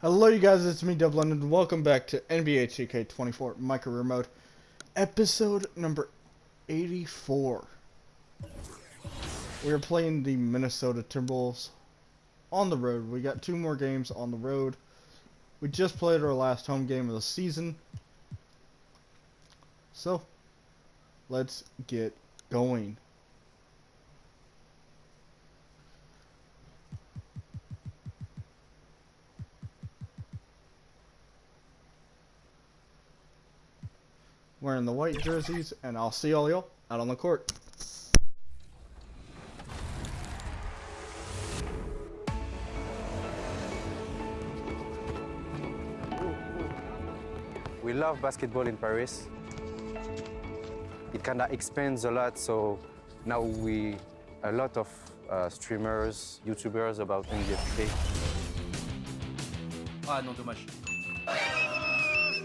Hello you guys, it's me Dub London, and welcome back to NBA 2K24 My Career Mode, episode number 84. We are playing the Minnesota Timberwolves on the road. We got two more games on the road. We just played our last home game of the season. So, let's get going. Wearing the white jerseys, and I'll see all y'all out on the court. We love basketball in Paris. It kind of expands a lot, so now a lot of streamers, YouTubers about NBA 2K. Ah non, dommage.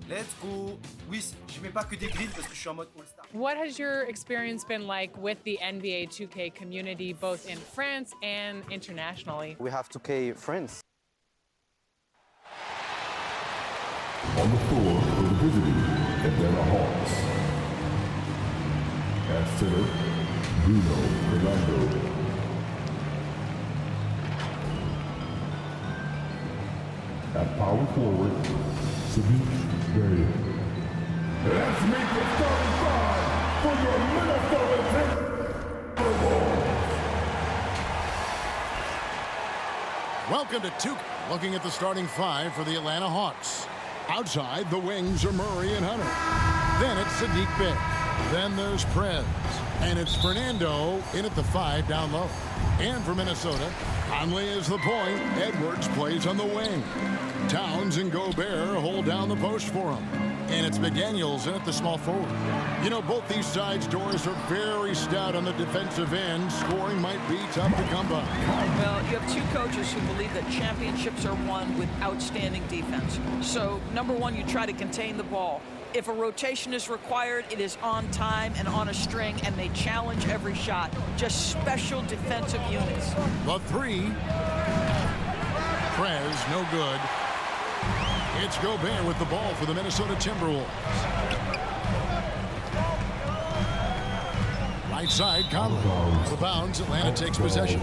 Let's go. Oui, je mets pas que des grilles parce que je suis en mode All-Star. What has your experience been like with the NBA 2K community, both in France and internationally? We have 2K friends. On the floor for the visiting Atlanta Hawks. At center, Bruno Fernando. At power forward, Sadiq Bey. Let's meet the starting five for your Minnesota Timberwolves. Welcome to 2K. Looking at the starting five for the Atlanta Hawks. Outside, the wings are Murray and Hunter. Then it's Sadiq Bey. Then there's Prez. And it's Fernando in at the five down low. And for Minnesota, Conley is the point. Edwards plays on the wing. Towns and Gobert hold down the post for him. And it's McDaniels in at the small forward. You know, both these sides' doors are very stout on the defensive end. Scoring might be tough to come by. Well, you have two coaches who believe that championships are won with outstanding defense. So, number one, you try to contain the ball. If a rotation is required, it is on time and on a string, and they challenge every shot. Just special defensive units. The three. Prez, no good. It's Gobert with the ball for the Minnesota Timberwolves. Right side, Conley. The bounds, Atlanta takes possession.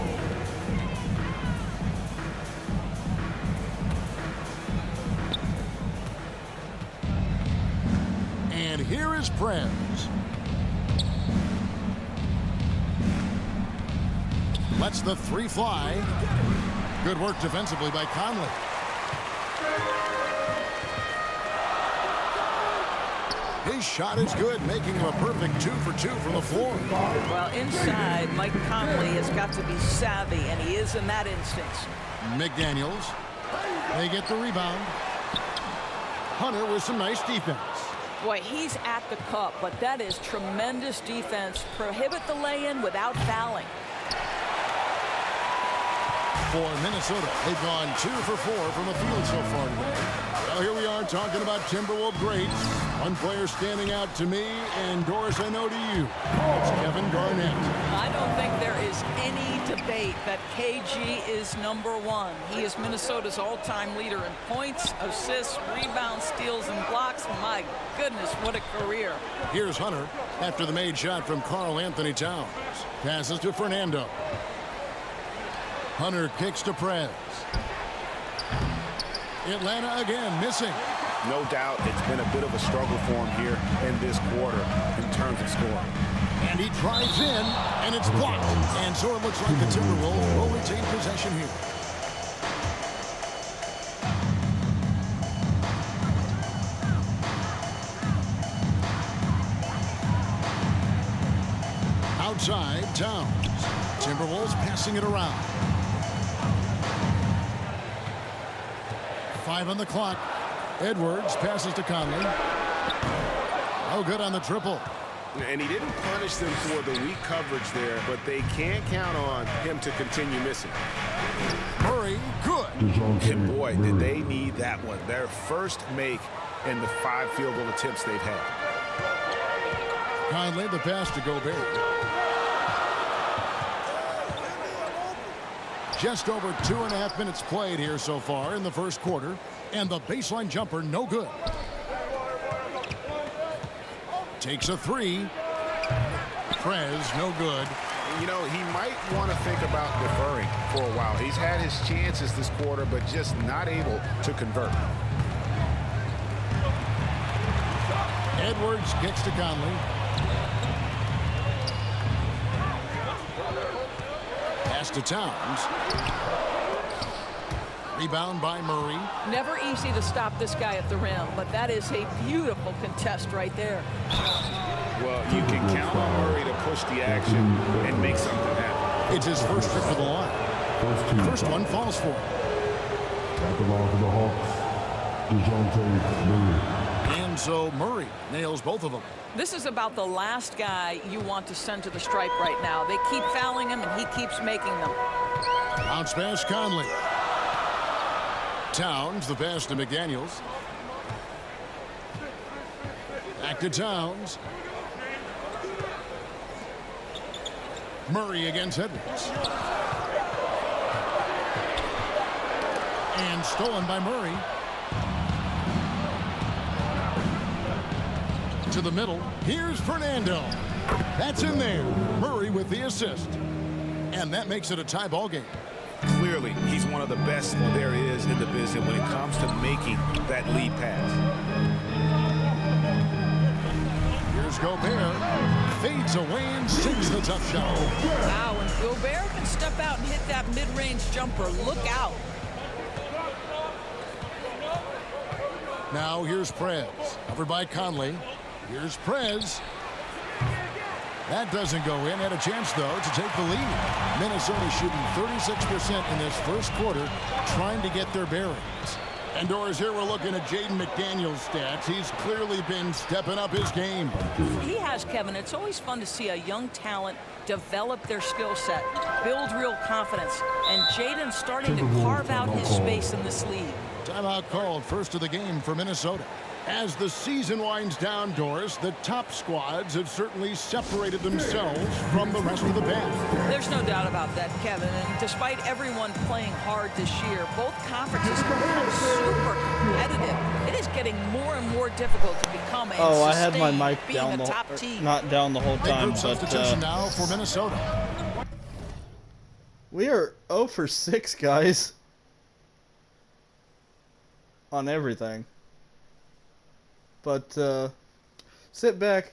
And here is Prez. Lets the three fly. Good work defensively by Conley. His shot is good, making him a perfect 2 for 2 from the floor. Well, inside, Mike Conley has got to be savvy, and he is in that instance. McDaniels. They get the rebound. Hunter with some nice defense. Boy, he's at the cup, but that is tremendous defense. Prohibit the lay-in without fouling. For Minnesota, they've gone 2 for 4 from the field so far today. Well, here we are talking about Timberwolves greats. One player standing out to me, and Doris, I know to you. It's Kevin Garnett. I don't think there is any debate that KG is number one. He is Minnesota's all-time leader in points, assists, rebounds, steals, and blocks. My goodness, what a career. Here's Hunter after the made shot from Karl Anthony Towns. Passes to Fernando. Hunter kicks to Prez. Atlanta again missing. No doubt it's been a bit of a struggle for him here in this quarter in terms of scoring. And he drives in, and it's blocked. And so it looks like the Timberwolves will retain possession here. Outside, Towns. Timberwolves passing it around. 5 on the clock. Edwards passes to Conley. Oh, good on the triple. And he didn't punish them for the weak coverage there, but they can't count on him to continue missing. Murray, good. And boy, did they need that one. Their first make in the 5 field goal attempts they've had. Conley, the pass to Gobert. Just over 2.5 minutes played here so far in the first quarter. And the baseline jumper, no good. Takes a three. Prez, no good. You know, he might want to think about deferring for a while. He's had his chances this quarter, but just not able to convert. Edwards kicks to Conley. Pass to Towns. Rebound by Murray. Never easy to stop this guy at the rim, but that is a beautiful contest right there. Well, you can count on Murray to push the action and make something happen. It's his first trip to the line. First one falls for him. That belongs to the Hawks. DeJounte Murray. And so Murray nails both of them. This is about the last guy you want to send to the stripe right now. They keep fouling him, and he keeps making them. Bounce pass, Conley. Towns, the pass to McDaniels. Back to Towns. Murray against Edwards. And stolen by Murray. To the middle. Here's Fernando. That's in there. Murray with the assist. And that makes it a tie ball game. Clearly, he's one of the best there is in the business when it comes to making that lead pass. Here's Gobert. Fades away and sinks the tough shot. Wow, and Gobert can step out and hit that mid-range jumper. Look out. Now here's Prez. Covered by Conley. Here's Prez. That doesn't go in. Had a chance, though, to take the lead. Minnesota shooting 36% in this first quarter, trying to get their bearings. And Doris, here we're looking at Jaden McDaniels' stats. He's clearly been stepping up his game. He has, Kevin. It's always fun to see a young talent develop their skill set, build real confidence, and Jaden's starting to carve out his space in this league. Timeout called, first of the game for Minnesota. As the season winds down, Doris, the top squads have certainly separated themselves from the rest of the pack. There's no doubt about that, Kevin. And despite everyone playing hard this year, both conferences have become super competitive. It is getting more and more difficult to become a I had my mic down the top team. not down the whole time, Substitution but now for Minnesota. we are 0 for 6, guys, on everything. But sit back,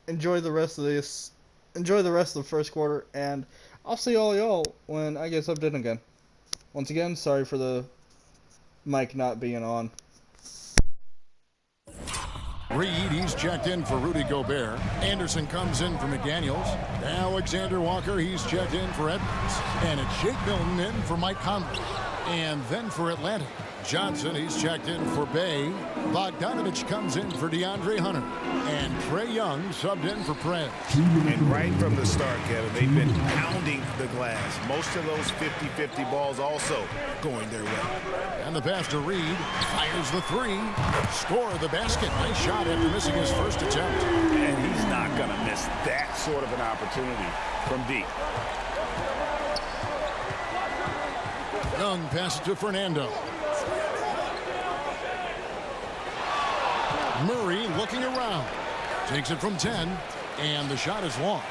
enjoy the rest of this, enjoy the rest of the first quarter, and I'll see all y'all when I get subbed in again. Once again, sorry for the mic not being on. Reed, he's checked in for Rudy Gobert. Anderson comes in for McDaniels. Alexander Walker, he's checked in for Edwards. And it's Shake Milton in for Mike Conley. And then for Atlanta, Johnson, he's checked in for Bay. Bogdanovich comes in for DeAndre Hunter. And Trae Young subbed in for Prez. And right from the start, Kevin, they've been pounding the glass. Most of those 50-50 balls also going their way. And the pass to Reed. Fires the three. Score the basket. Nice shot after missing his first attempt. And he's not going to miss that sort of an opportunity from deep. Young passes to Fernando. Murray looking around. Takes it from 10. And the shot is long.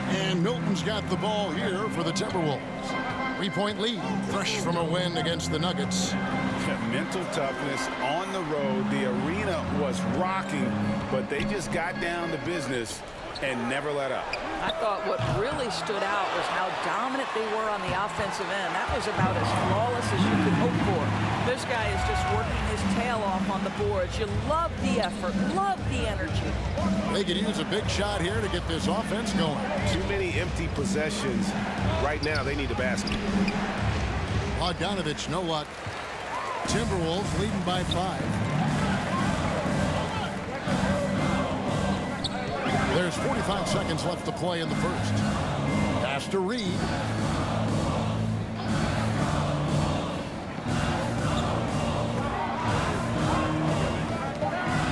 And Milton's got the ball here for the Timberwolves. 3-point lead. Fresh from a win against the Nuggets. Mental toughness on the road. The arena was rocking, but they just got down to business and never let up. I thought what really stood out was how dominant they were on the offensive end. That was about as flawless as you could hope for. This guy is just working his tail off on the boards. You love the effort, love the energy. They could use a big shot here to get this offense going. Too many empty possessions. Right now, they need a basket. Bogdanovich, no luck. Timberwolves leading by 5. There's 45 seconds left to play in the first. Pass to Reed.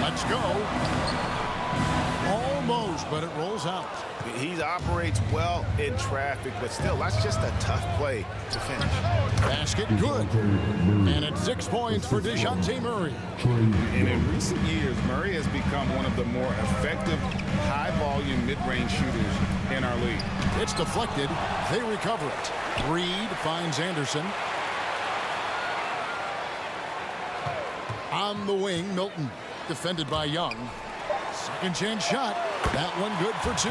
Let's go. close, but it rolls out. He operates well in traffic, but still, that's just a tough play to finish. Basket good. And it's 6 points for DeJounte Murray. And in recent years, Murray has become one of the more effective high-volume mid-range shooters in our league. It's deflected. They recover it. Reed finds Anderson. On the wing, Milton. Defended by Young. Second chance shot. That one good for 2.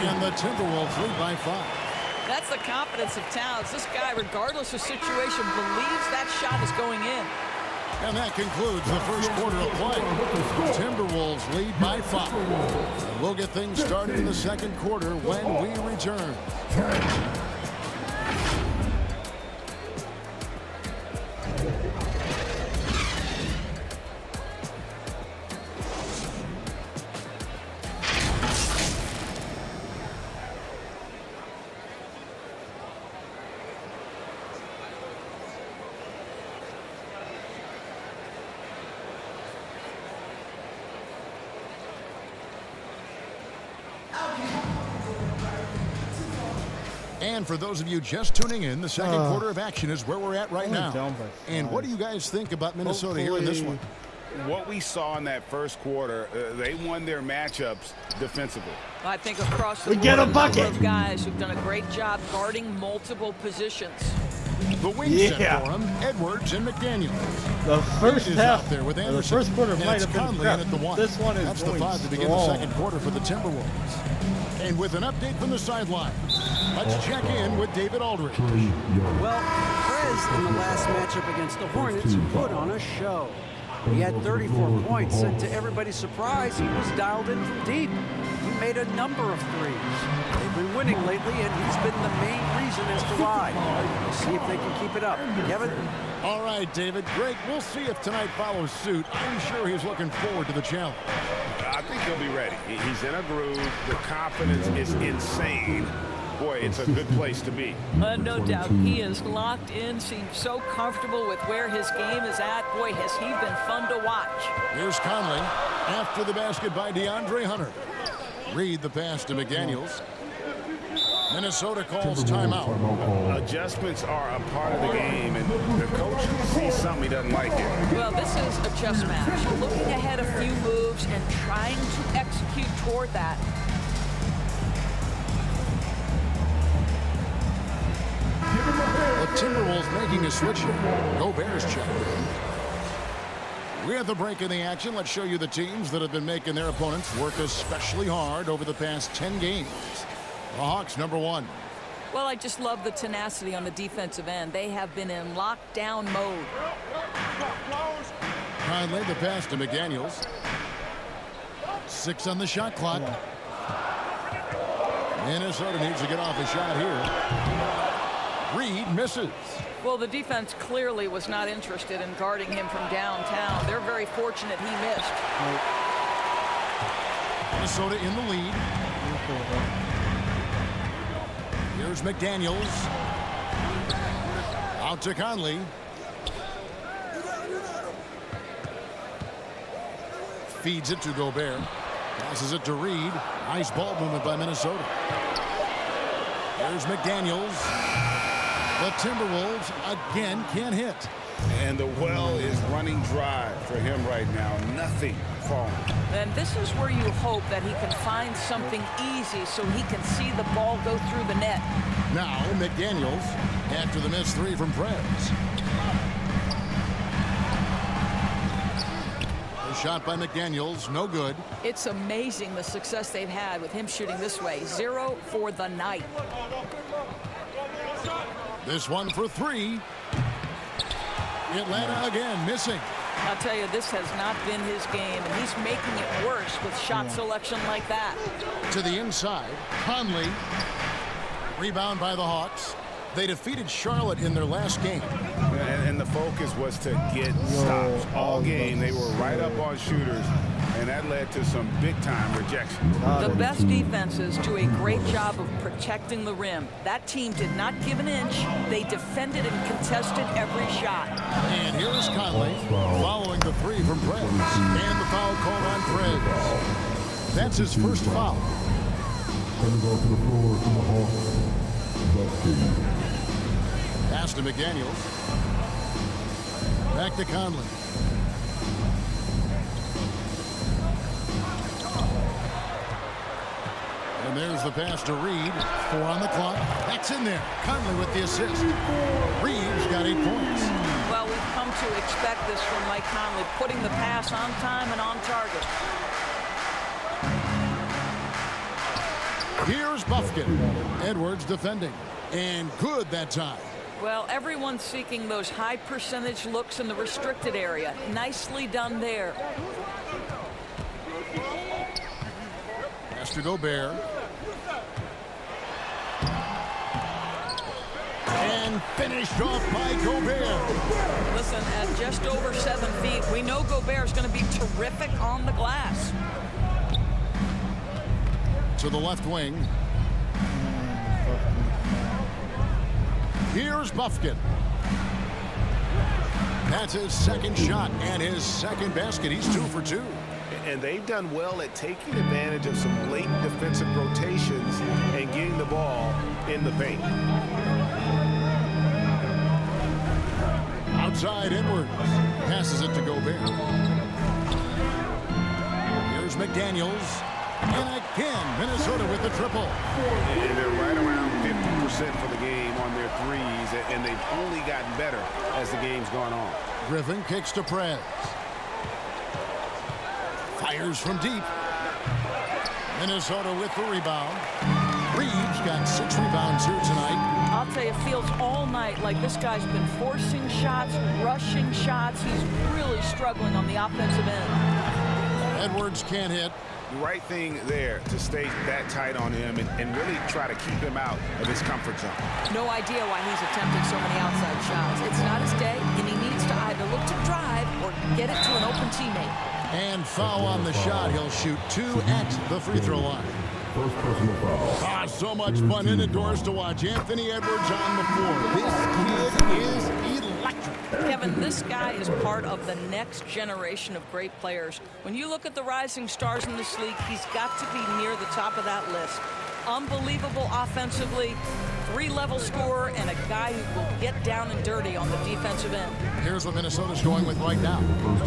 And the Timberwolves lead by 5. That's the confidence of Towns. This guy, regardless of situation, believes that shot is going in. And that concludes the first quarter of play. Timberwolves lead by 5. And we'll get things started in the second quarter when we return. And for those of you just tuning in, the second quarter of action is where we're at right now. And what do you guys think about Minnesota here in this one? What we saw in that first quarter, they won their matchups defensively. I think across the board, get a number bucket. of guys who've done a great job guarding multiple positions. The wing set for him, Edwards and McDaniel. The first Is half, out there with the Anderson. first quarter And might it's have been Conley crap. in at the 1. This one is That's the going 5 to begin strong. the second quarter for the Timberwolves. And with an update from the sideline, let's check in with David Aldridge. Well, Prez in the last matchup against the Hornets put on a show. He had 34 points, and to everybody's surprise, he was dialed in from deep. He made a number of threes. They've been winning lately, and he's been the main reason as to why. We'll see if they can keep it up. Kevin? All right, David. Greg, we'll see if tonight follows suit. I'm sure he's looking forward to the challenge. I think he'll be ready. He's in a groove. The confidence is insane. Boy, it's a good place to be. No doubt. He is locked in, seems so comfortable with where his game is at. Boy, has he been fun to watch. Here's Conley. After the basket by DeAndre Hunter. Reed the pass to McDaniels. Minnesota calls timeout. Adjustments are a part of the game, and the coach sees something he doesn't like here. Well, this is a chess match. Looking ahead a few moves and trying to execute toward that. The Timberwolves making a switch here. Gobert's check. We're at the break in the action. Let's show you the teams that have been making their opponents work especially hard over the past 10 games. The Hawks, number 1. Well, I just love the tenacity on the defensive end. They have been in lockdown mode. Conley the pass to McDaniels. 6 on the shot clock. Minnesota needs to get off a shot here. Reed misses. Well, the defense clearly was not interested in guarding him from downtown. They're very fortunate he missed. Minnesota in the lead. Here's McDaniels. Out to Conley. Feeds it to Gobert. Passes it to Reed. Nice ball movement by Minnesota. Here's McDaniels. The Timberwolves again can't hit. And the well is running dry for him right now. Nothing falling. And this is where you hope that he can find something easy so he can see the ball go through the net. Now McDaniels after the missed 3 from Prez. A shot by McDaniels, no good. It's amazing the success they've had with him shooting this way. 0 for the night. This one for 3. Atlanta again missing. I'll tell you, this has not been his game, and he's making it worse with shot selection like that. To the inside, Conley. Rebound by the Hawks. They defeated Charlotte in their last game. And the focus was to get stops. All game, they were right up on shooters, and that led to some big-time rejections. The best defenses do a great job of protecting the rim. That team did not give an inch. They defended and contested every shot. And here is Conley following the 3 from Prez. And the foul called on Prez. That's his first foul. Coming onto the floor from the Hawks, Buffkin. Pass to McDaniels. Back to Conley. And there's the pass to Reed. 4 on the clock. That's in there. Conley with the assist. Reed's got 8 points. Well, we've come to expect this from Mike Conley, putting the pass on time and on target. Here's Buffkin. Edwards defending. And good that time. Well, everyone's seeking those high percentage looks in the restricted area. Nicely done there. Pass to Gobert. And finished off by Gobert. Listen, at just over 7 feet, we know Gobert's going to be terrific on the glass. To the left wing. Here's Buffkin. That's his second shot and his second basket. He's 2 for 2. And they've done well at taking advantage of some late defensive rotations and getting the ball in the paint. Outside Edwards. Passes it to Gobert. Here's McDaniels. And again, Minnesota with the triple. And they're right around 50% for the game on their threes, and they've only gotten better as the game's gone on. Griffin kicks to Prez. Fires from deep. Minnesota with the rebound. Reeves got 6 rebounds here tonight. I'll tell you, it feels all night like this guy's been forcing shots, rushing shots. He's really struggling on the offensive end. Edwards can't hit. The right thing there to stay that tight on him and really try to keep him out of his comfort zone. No idea why he's attempting so many outside shots. It's not his day, and he needs to either look to drive or get it to an open teammate. And foul on the shot. He'll shoot 2 at the free throw line. First personal foul. So much fun indoors to watch. Anthony Edwards on the floor. This kid is electric. Kevin, this guy is part of the next generation of great players. When you look at the rising stars in this league, he's got to be near the top of that list. Unbelievable offensively, 3-level scorer, and a guy who will get down and dirty on the defensive end. Here's what Minnesota's going with right now.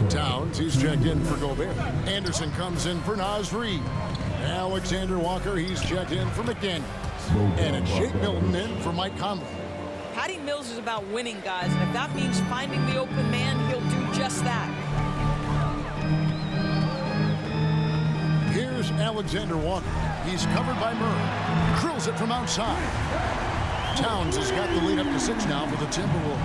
Towns, he's checked in for Gobert. Anderson comes in for Naz Reid. Alexander Walker, he's checked in for McDaniels. And it's Shake Milton in for Mike Conley. Patty Mills is about winning, guys, and if that means finding the open man, he'll do just that. Here's Alexander Walker. He's covered by Murray. Drills it from outside. Towns has got the lead up to 6 now for the Timberwolves.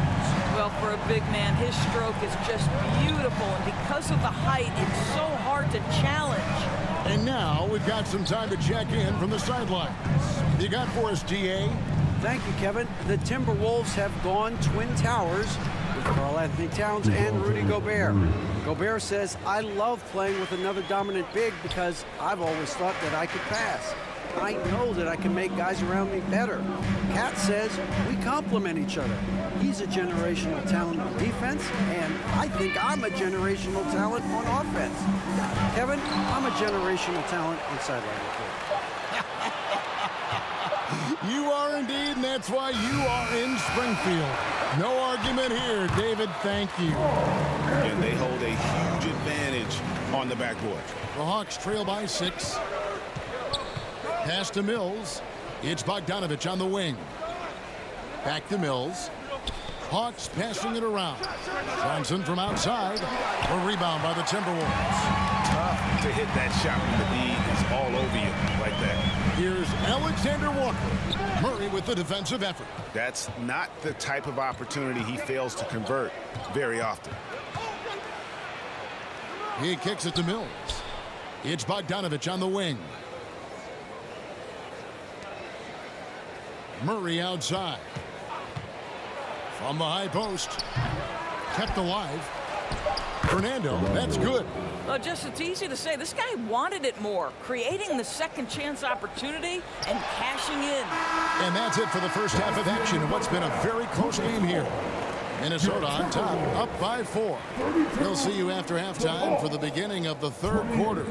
Well, for a big man, his stroke is just beautiful, and because of the height, it's so hard to challenge. And now we've got some time to check in from the sidelines. You got for us, DA? Thank you, Kevin. The Timberwolves have gone Twin Towers with Karl-Anthony Towns and Rudy Gobert. Gobert says, I love playing with another dominant big because I've always thought that I could pass. I know that I can make guys around me better. Cat says we complement each other. He's a generational talent on defense, and I think I'm a generational talent on offense. Kevin, I'm a generational talent on sideline report. You are indeed, and that's why you are in Springfield. No argument here, David. Thank you. And they hold a huge advantage on the backboard. The Hawks trail by 6. Pass to Mills. It's Bogdanovich on the wing. Back to Mills. Hawks passing it around. Johnson from outside. A rebound by the Timberwolves. Tough to hit that shot when the D is all over you like that. Here's Alexander Walker. Murray with the defensive effort. That's not the type of opportunity he fails to convert very often. He kicks it to Mills. It's Bogdanovich on the wing. Murray outside. From the high post. Kept alive. Fernando, that's good. Well, just it's easy to say. This guy wanted it more, creating the second chance opportunity and cashing in. And that's it for the first half of action in what's been a very close game here. Minnesota on top, up by 4. We'll see you after halftime for the beginning of the third quarter.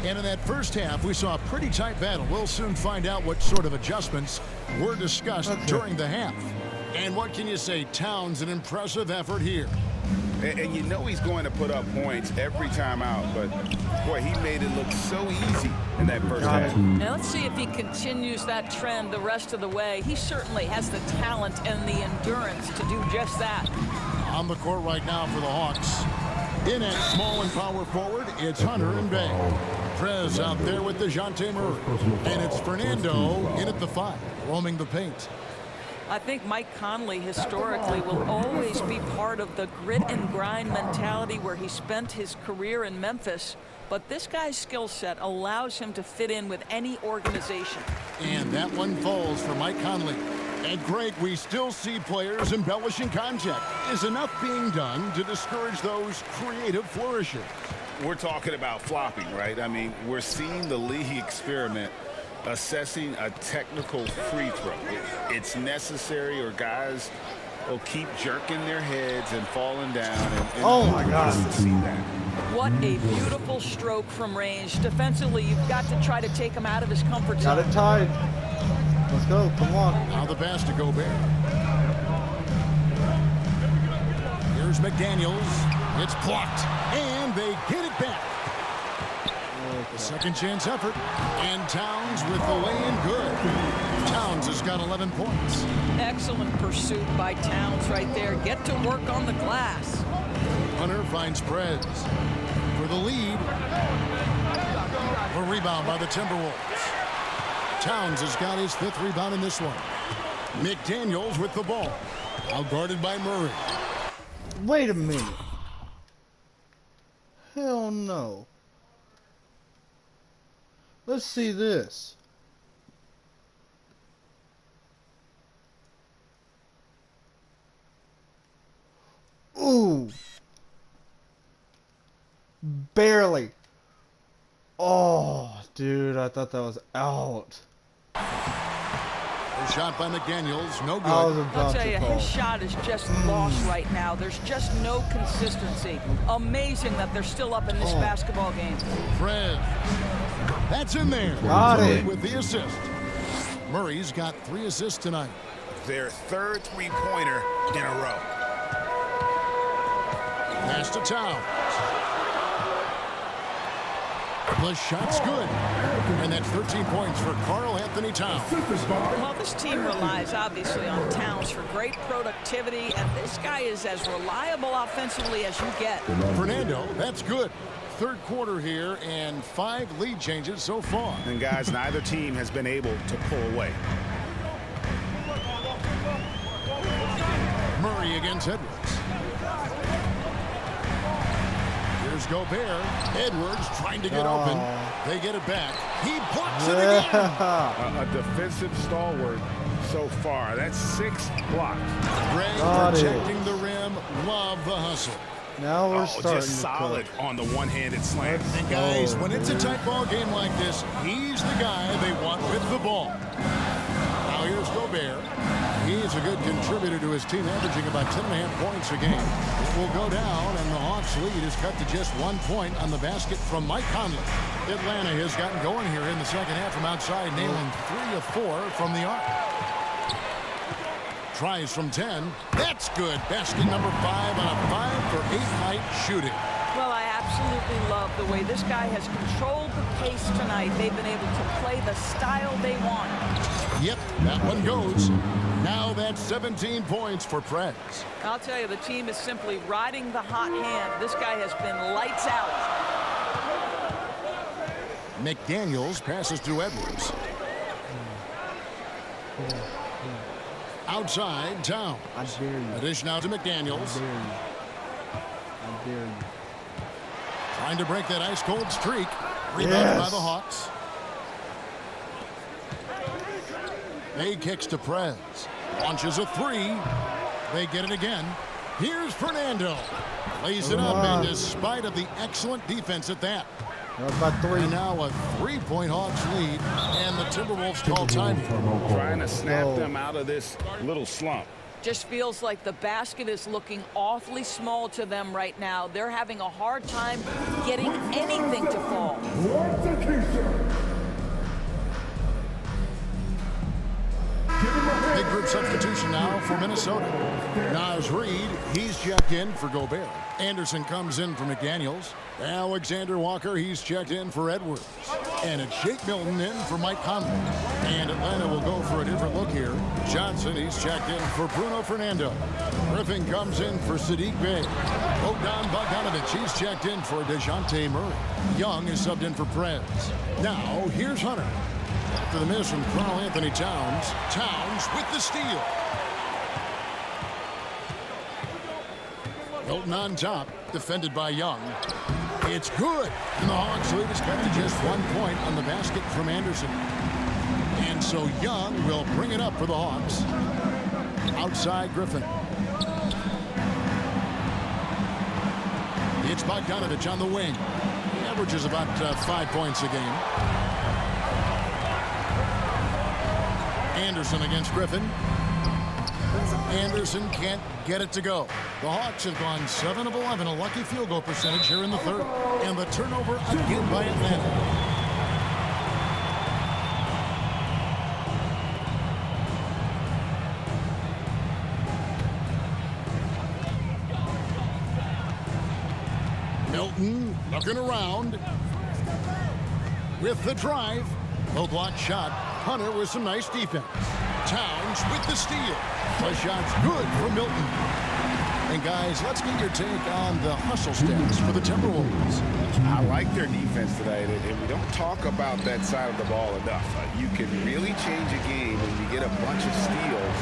And in that first half, we saw a pretty tight battle. We'll soon find out what sort of adjustments were discussed during the half. And what can you say? Towns, an impressive effort here. And you know he's going to put up points every time out, but boy, he made it look so easy in that first half. Now let's see if he continues that trend the rest of the way. He certainly has the talent and the endurance to do just that. On the court right now for the Hawks. In at small and power forward, it's Hunter and Bay. Prez out there with DeJounte Murray. And it's Fernando in at the 5, roaming the paint. I think Mike Conley historically will always be part of the grit and grind mentality where he spent his career in Memphis. But this guy's skill set allows him to fit in with any organization. And that one falls for Mike Conley. And Greg, we still see players embellishing contact. Is enough being done to discourage those creative flourishes? We're talking about flopping, right? I mean, we're seeing the league experiment assessing a technical free throw. It's necessary or guys will keep jerking their heads and falling down. And oh my God. To see that. What a beautiful stroke from range. Defensively, you've got to try to take him out of his comfort zone. Got it tied. Let's go. Come on. Now the pass to Gobert. Here's McDaniels. It's blocked. And they get it back. The second chance effort. And Towns with the lay-in good. Towns has got 11 points. Excellent pursuit by Towns right there. Get to work on the glass. Hunter finds Prez for the lead. A rebound by the Timberwolves. Towns has got his 5th rebound in this one. McDaniels with the ball. Out guarded by Murray. Wait a minute. Hell no. Let's see this. Ooh. Barely. Oh, dude, I thought that was out. A shot by McDaniels, no good. I was about I'll tell to you, call. his shot is just lost right now. There's just no consistency. Amazing that they're still up in this basketball game. Fred. That's in there. Got it. With the assist. Murray's got 3 assists tonight. Their 3rd three-pointer in a row. Pass to Towns. The shot's good. And that's 13 points for Karl Anthony Towns. Well, this team relies obviously on Towns for great productivity, and this guy is as reliable offensively as you get. Fernando, that's good. 3rd quarter here and 5 lead changes so far. And guys, neither team has been able to pull away. Murray against Edwards. Here's Gobert. Edwards trying to get open. They get it back. He blocks it again. A defensive stalwart so far. That's 6 blocks. Gray Got protecting the rim. Love the hustle. Now we're starting just to solid cook. on the one-handed slam. And guys, when it's a tight ball game like this, he's the guy they want with the ball. Now here's Gobert. He's a good contributor to his team, averaging about 10.5 points a game. It will go down, and the Hawks' lead is cut to just 1 point on the basket from Mike Conley. Atlanta has gotten going here in the second half from outside, nailing 3 of 4 from the arc. Tries from 10. That's good. Basket number 5 on a 5 for 8 night shooting. Well, I absolutely love the way this guy has controlled the pace tonight. They've been able to play the style they want. Yep, that one goes. Now that's 17 points for Prez. I'll tell you, the team is simply riding the hot hand. This guy has been lights out. McDaniels passes to Edwards. Outside, Towns. I dare you. Dish now to McDaniels. I dare you. Trying to break that ice-cold streak. Rebounded by Yes. the Hawks. They kicks to Prez. Launches a 3. They get it again. Here's Fernando. Lays it up, and despite of the excellent defense at that. About 3 And now a 3-point Hawks lead, and the Timberwolves call time. Trying to snap them out of this little slump. Just feels like the basket is looking awfully small to them right now. They're having a hard time getting anything to fall. Big group substitution now for Minnesota. Naz Reid, he's checked in for Gobert. Anderson comes in for McDaniels. Alexander Walker, he's checked in for Edwards. And it's Shake Milton in for Mike Conley. And Atlanta will go for a different look here. Johnson, he's checked in for Bruno Fernando. Griffin comes in for Sadiq Bey. Bogdan Bogdanovic, he's checked in for DeJounte Murray. Young is subbed in for Prez. Now, here's Hunter. After the miss from Karl Anthony Towns. Towns with the steal. Milton on top, defended by Young. It's good. And the Hawks lead is cut to just 1 point on the basket from Anderson. And so Young will bring it up for the Hawks. Outside Griffin. It's Bogdanovic on the wing. He averages about 5 points a game. Anderson against Griffin. Anderson can't get it to go. The Hawks have gone 7 of 11, a lucky field goal percentage here in the third. And the turnover again by Atlanta. Milton looking around with the drive. Low block shot. Hunter with some nice defense. Towns with the steal. The shot's good for Milton. And guys, let's get your take on the hustle stats for the Timberwolves. I like their defense tonight, and we don't talk about that side of the ball enough. You can really change a game when you get a bunch of steals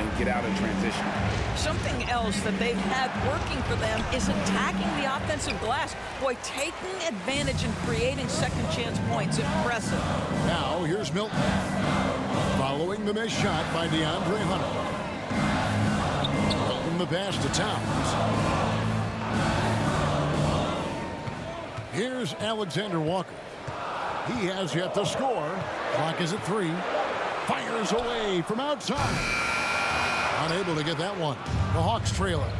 and get out in transition. Something else that they've had working for them is attacking the offensive glass. Boy, taking advantage and creating second chance points. Impressive. Now, here's Milton. Following the missed shot by DeAndre Hunter. Milton the pass to Towns. Here's Alexander Walker. He has yet to score. Clock is at 3. Fires away from outside. Unable to get that one. The Hawks trail it.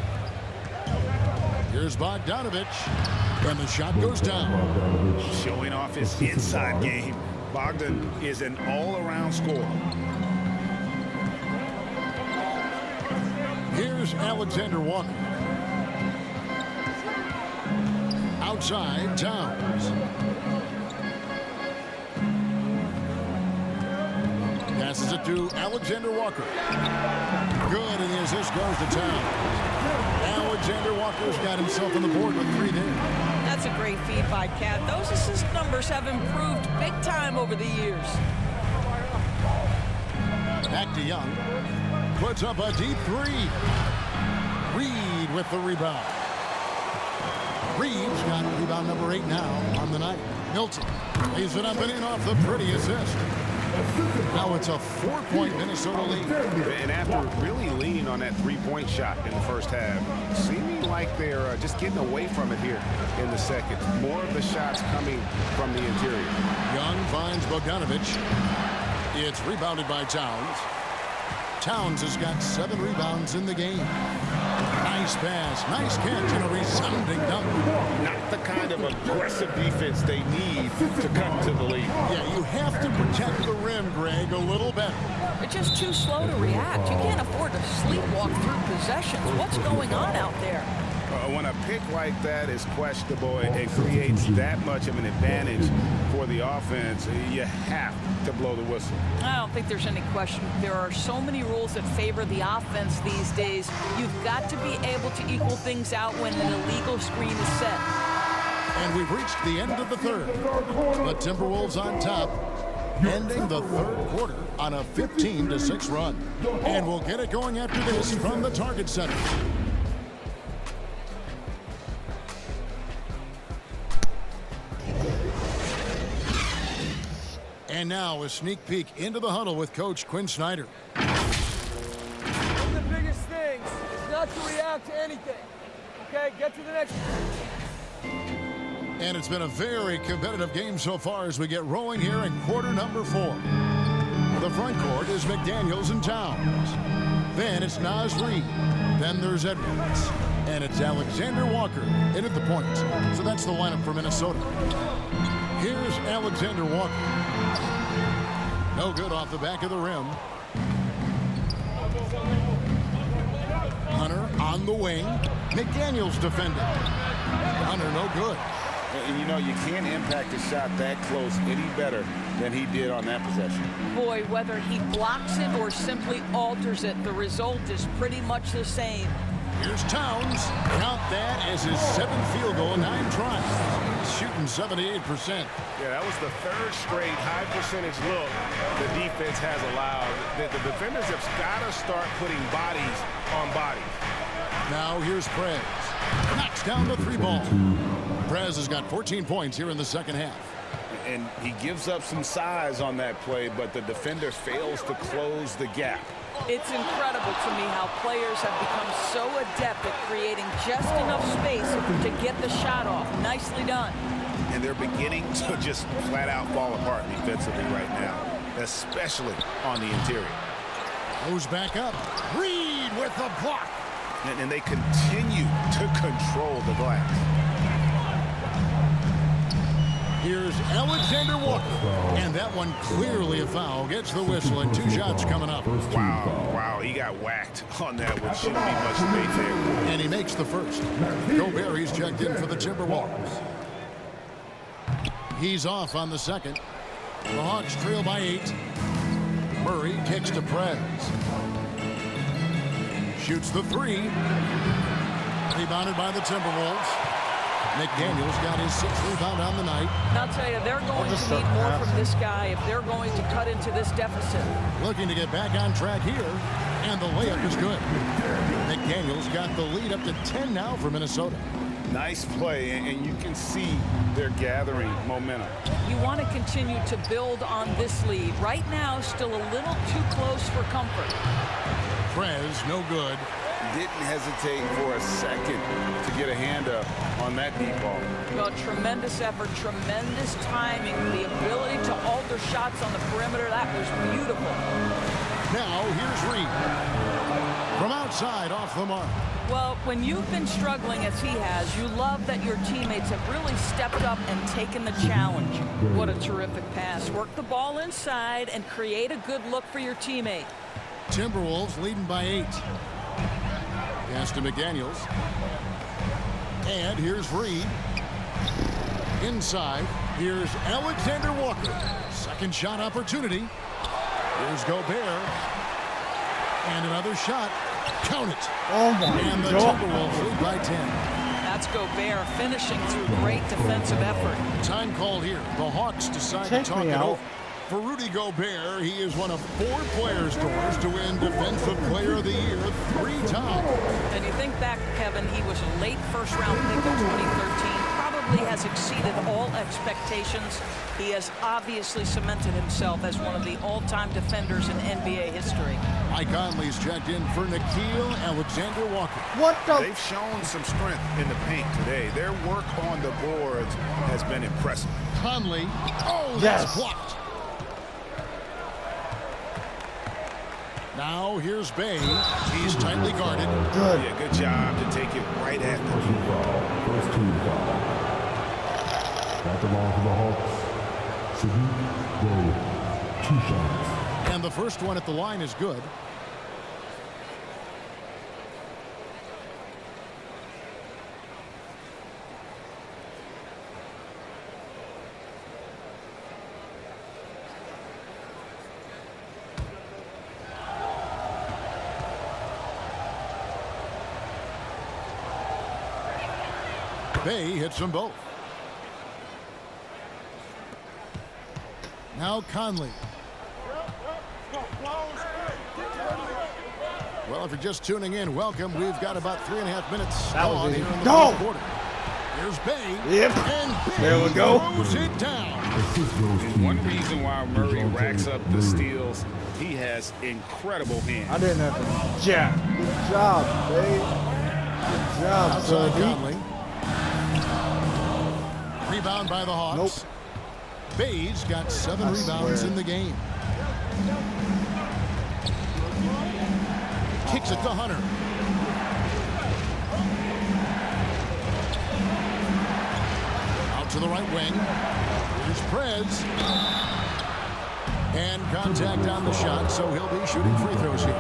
Here's Bogdanovic. And the shot goes down. Showing off his inside game. Bogdan is an all-around scorer. Here's Alexander Walker. Outside, Towns. Passes it to Alexander Walker. Good, and the assist goes to Towns. Alexander Walker's got himself on the board with 3 there. That's a great feed by Cat. Those assist numbers have improved big time over the years. Back to Young. Puts up a deep 3. Reid with the rebound. Reid's got rebound number 8 now on the night. Milton lays it up and in off the pretty assist. Now it's a 4-point Minnesota lead. And after really leaning on that 3-point shot in the first half, seeming like they're just getting away from it here in the second. More of the shots coming from the interior. Young finds Bogdanovic. It's rebounded by Towns. Towns has got 7 rebounds in the game. Nice pass, nice catch, and a resounding dunk. Not the kind of aggressive defense they need to cut to the lead. Yeah, you have to protect the rim, Greg, a little better. They're just too slow to react. You can't afford to sleepwalk through possessions. What's going on out there? When a pick like that is questionable, it creates that much of an advantage for the offense. You have to blow the whistle. I don't think there's any question. There are so many rules that favor the offense these days. You've got to be able to equal things out when an illegal screen is set. And we've reached the end of the third. The Timberwolves on top, ending the third quarter on a 15-6 run. And we'll get it going after this from the Target Center. And now a sneak peek into the huddle with Coach Quinn Snyder. One of the biggest things is not to react to anything. Okay, get to the next. And it's been a very competitive game so far as we get rolling here in quarter number 4. The front court is McDaniels and Towns. Then it's Naz Reid. Then there's Edwards. And it's Alexander Walker in at the point. So that's the lineup for Minnesota. Here's Alexander Walker. No good off the back of the rim. Hunter on the wing. McDaniels defending. Hunter no good. And you know, you can't impact a shot that close any better than he did on that possession. Boy, whether he blocks it or simply alters it, the result is pretty much the same. Here's Towns. Count that as his 7th field goal in 9 tries. He's shooting 78%. Yeah, that was the 3rd straight high percentage look the defense has allowed. The defenders have got to start putting bodies on bodies. Now here's Prez. Knocks down the 3 ball. Prez has got 14 points here in the second half. And he gives up some size on that play, but the defender fails to close the gap. It's incredible to me how players have become so adept at creating just enough space to get the shot off. Nicely done. And they're beginning to just flat out fall apart defensively right now, especially on the interior. Goes back up. Reid with the block. And they continue to control the glass. Here's Alexander Walker. And that one clearly a foul. Gets the whistle and 2 shots coming up. Wow, he got whacked on that one. Shouldn't be much debate there. And he makes the first. Gobert, he's checked in for the Timberwolves. He's off on the second. The Hawks trail by 8. Murray kicks to Prez. Shoots the 3. Rebounded by the Timberwolves. McDaniels got his 6th rebound on the night. I'll tell you, they're going to need more from this guy if they're going to cut into this deficit. Looking to get back on track here, and the layup is good. McDaniels got the lead up to 10 now for Minnesota. Nice play, and you can see they're gathering momentum. You want to continue to build on this lead. Right now, still a little too close for comfort. Prez, no good. Didn't hesitate for a second to get a hand up on that deep ball. Well, tremendous effort, tremendous timing, the ability to alter shots on the perimeter. That was beautiful. Now, here's Reid. From outside, off the mark. Well, when you've been struggling as he has, you love that your teammates have really stepped up and taken the challenge. What a terrific pass. Work the ball inside and create a good look for your teammate. Timberwolves leading by 8. Pass to McDaniels. And here's Reid. Inside. Here's Alexander Walker. Second shot opportunity. Here's Gobert. And another shot. Count it. Oh my And the God. Timberwolves lead by 10. That's Gobert finishing through great defensive effort. Time call here. The Hawks decide Take to talk me it out. over. For Rudy Gobert, he is one of 4 players, Doris, to win Defensive Player of the Year 3 times. And you think back, Kevin, he was a late first-round pick in 2013. Probably has exceeded all expectations. He has obviously cemented himself as one of the all-time defenders in NBA history. Mike Conley's checked in for Nickeil Alexander-Walker. What the? They've shown some strength in the paint today. Their work on the boards has been impressive. Conley. Oh, Yes. that's blocked. Now here's Bay. He's tightly guarded. Good. Yeah, good job to take it right at them. First team foul. At the line for the Hawks, Sadiq Bey, 2 shots. And the first one at the line is good. Bay hits them both. Now Conley. Well, if you're just tuning in, welcome. We've got about 3.5 minutes That was on easy. here in the Go! fourth quarter. Here's Bay. Yep. And Bay There we go. throws it down. And one reason why Murray racks up the steals, he has incredible hands. I didn't have to jack. Good job, babe. Good job, Outside Sadiq. Conley. Rebound by the Hawks. Nope. Bay's got 7 I rebounds swear. in the game. Kicks it to Hunter. Out to the right wing. Here's Prez. And contact on the shot, so he'll be shooting free throws here.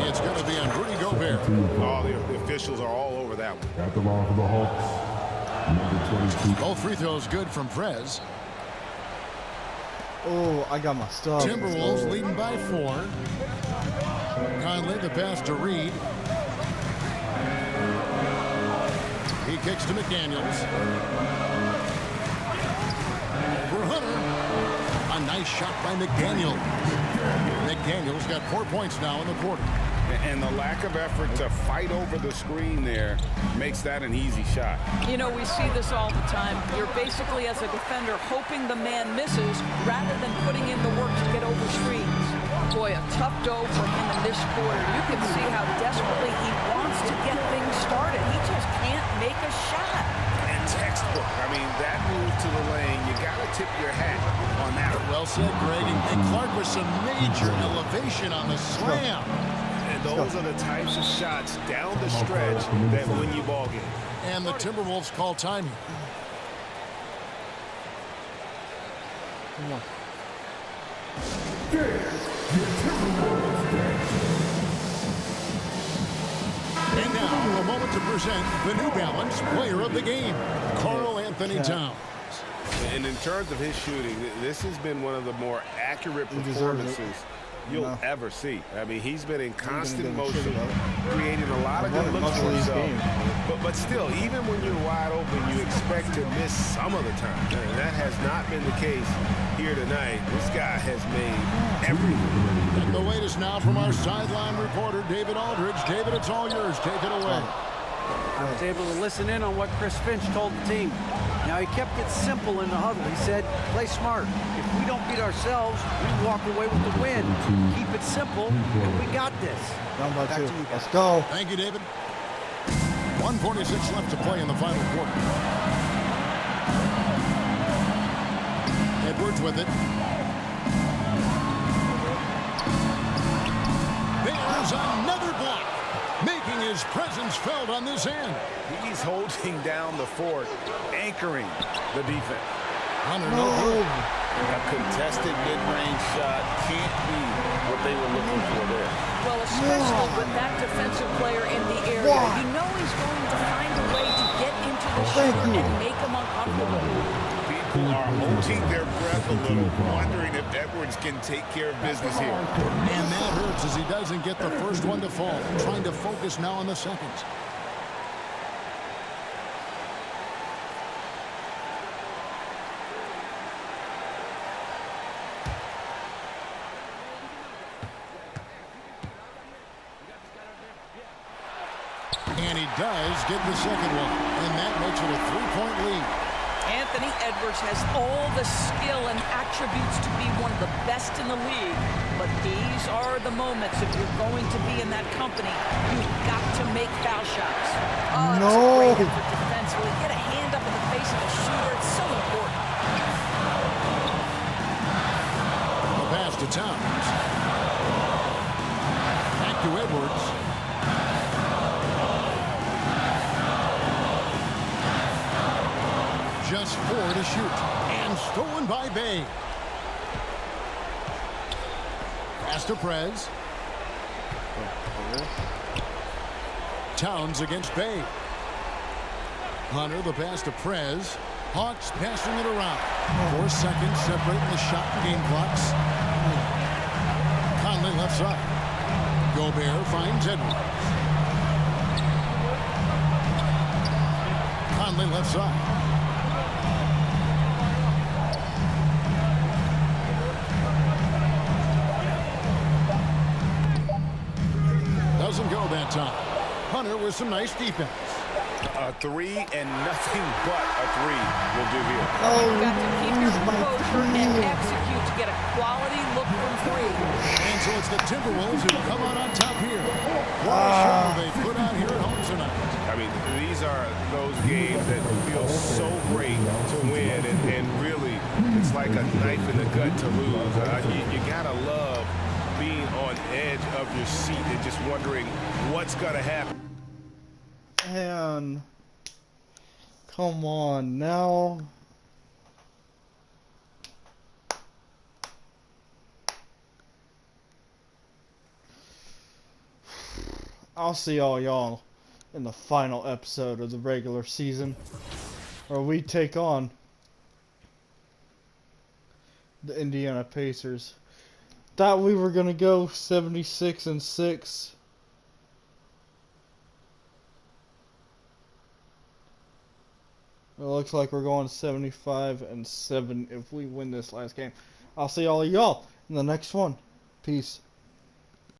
It's going to be on Rudy Gobert. Oh, the officials are all over that one. At the line for the Hawks, number 22. Both free throws good from Prez. Oh, I got my stuff. Timberwolves leading by 4. Conley, the pass to Reed. He kicks to McDaniels. For Hunter. A nice shot by McDaniels. McDaniels got 4 points now in the quarter. And the lack of effort to fight over the screen there makes that an easy shot. You know, we see this all the time. You're basically, as a defender, hoping the man misses rather than putting in the work to get over screens. Boy, a tough go for him in this quarter. You can see how desperately he wants to get things started. He just can't make a shot. And textbook. I mean, that move to the lane, you got to tip your hat on that. Well said, Greg. And Clark with some major elevation on the slam. And those are the types of shots down the stretch that win you ball games. And the Timberwolves call time. Come on. And now, a moment to present the New Balance Player of the Game, Karl Anthony Towns. And in terms of his shooting, this has been one of the more accurate performances you'll ever see. I mean, he's been in constant motion, creating a lot of good looks for himself. But still, even when you're wide open, you expect to miss some of the time. And that has not been the case here tonight. This guy has made everything. And the latest now from our sideline reporter, David Aldridge. David, it's all yours. Take it away. I was able to listen in on what Chris Finch told the team. Now, he kept it simple in the huddle. He said, play smart. If we don't beat ourselves, we walk away with the win. Keep it simple, and we got this. Down by Back 2. to you guys. Let's go. Thank you, David. 1:46 left to play in the final quarter. Edwards with it. There's another block, making his presence felt on this end. He's holding down the fort, anchoring the defense. Hunter, no good. A contested mid-range shot can't be what they were looking for there. Well, especially with that defensive player in the area. You know he's going to find a way to get into the shooter and make him uncomfortable. People are holding their breath a little, wondering if Edwards can take care of business here. And that hurts as he doesn't get the first one to fall. Trying to focus now on the seconds. And he does get the second one. And that makes it a 3-point lead. Anthony Edwards has all the skill and attributes to be one of the best in the league. But these are the moments, if you're going to be in that company, you've got to make foul shots. Oh, that's a great effort defensively. Get a hand up in the face of the shooter. It's so important. The pass to Towns. Back to Edwards. Just 4 to shoot. And stolen by Bay. Pass to Prez. Towns against Bay. Hunter, the pass to Prez. Hawks passing it around. 4 seconds separating the shot and game clocks. Conley left side. Gobert finds Edwards. Conley left side. Doesn't go that time. Hunter with some nice defense. A 3 and nothing but a 3 will do here. You've got to keep your composure and execute to get a quality look from 3. And so it's the Timberwolves who come out on top here. What a show they put on here at home tonight. I mean, these are those games that feel so great to win, and really, it's like a knife in the gut to lose. You gotta love being on on edge of your seat and just wondering what's going to happen. And come on now. I'll see all y'all in the final episode of the regular season, where we take on the Indiana Pacers. Thought we were gonna go 76-6. It looks like we're going 75-7 if we win this last game. I'll see all of y'all in the next one. Peace.